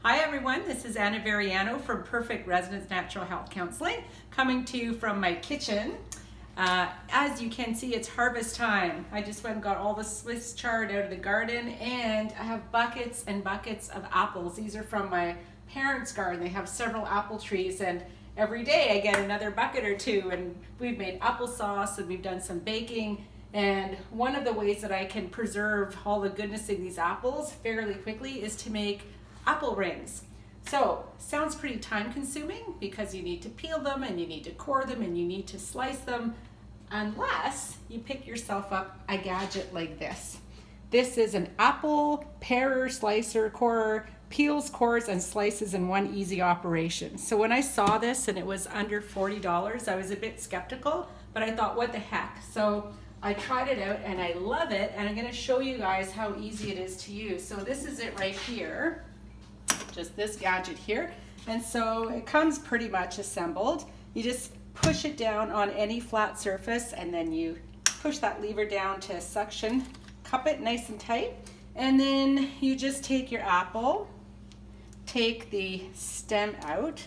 Hi everyone, this is Anna Veriano from Perfect Residence Natural Health Counseling, coming to you from my kitchen. As you can see, it's harvest time. I just went and got all the Swiss chard out of the garden, and I have buckets and buckets of apples. These are from my parents' garden. They have several apple trees, and every day I get another bucket or two, and we've made applesauce and we've done some baking. And one of the ways that I can preserve all the goodness in these apples fairly quickly is to make apple rings. So, sounds pretty time consuming because you need to peel them and you need to core them and you need to slice them, unless you pick yourself up a gadget like this. This is an apple parer, slicer, corer, peels, cores, and slices in one easy operation. So when I saw this and it was under $40, I was a bit skeptical, but I thought, what the heck? So I tried it out and I love it, and I'm going to show you guys how easy it is to use. So this is it right here, just this gadget here. And so it comes pretty much assembled. You just push it down on any flat surface, and then you push that lever down to suction, cup it nice and tight, and then you just take your apple, take the stem out,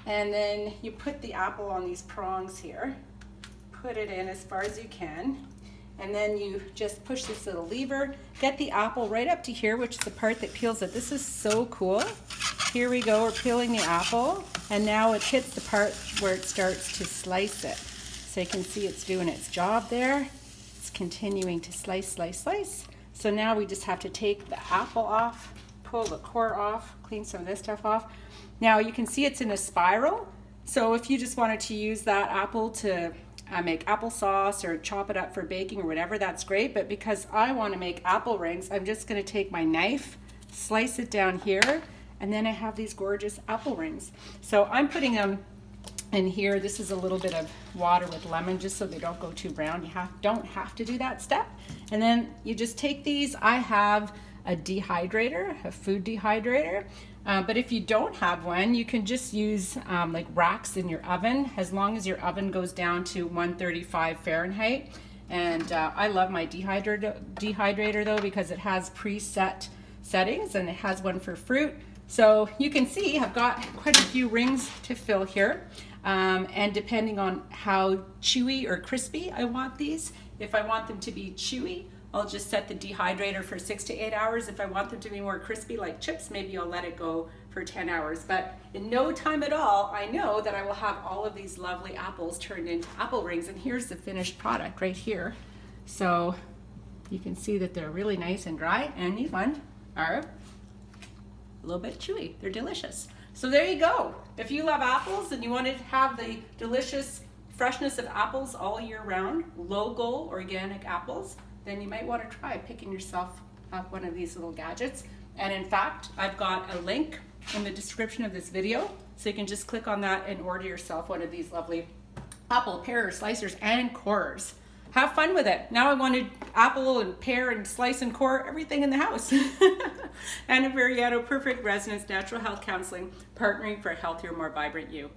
and then you put the apple on these prongs here. Put it in as far as you can, and then you just push this little lever, get the apple right up to here, which is the part that peels it. This is so cool. Here we go, we're peeling the apple, and now it hits the part where it starts to slice it. So you can see it's doing its job there. It's continuing to slice, slice, slice. So now we just have to take the apple off, pull the core off, clean some of this stuff off. Now you can see it's in a spiral, so if you just wanted to use that apple to make applesauce or chop it up for baking or whatever, that's great. But because I want to make apple rings, I'm just going to take my knife, slice it down here, and then I have these gorgeous apple rings. So I'm putting them in here. This is a little bit of water with lemon just so they don't go too brown. You don't have to do that step. And then you just take these. I have a dehydrator, a food dehydrator. But if you don't have one, you can just use like racks in your oven, as long as your oven goes down to 135 Fahrenheit. And I love my dehydrator though, because it has preset settings, and it has one for fruit. So you can see I've got quite a few rings to fill here. And depending on how chewy or crispy I want these, if I want them to be chewy, I'll just set the dehydrator for 6 to 8 hours. If I want them to be more crispy like chips, maybe I'll let it go for 10 hours. But in no time at all, I know that I will have all of these lovely apples turned into apple rings. And here's the finished product right here. So you can see that they're really nice and dry, and these ones are a little bit chewy. They're delicious. So there you go. If you love apples and you want to have the delicious freshness of apples all year round, local organic apples, then you might want to try picking yourself up one of these little gadgets. And in fact, I've got a link in the description of this video, so you can just click on that and order yourself one of these lovely apple, pear, slicers, and corers. Have fun with it. Now I wanted apple and pear and slice and core everything in the house. Anna Veriano, Perfect Residence Natural Health Counseling, partnering for a healthier, more vibrant you.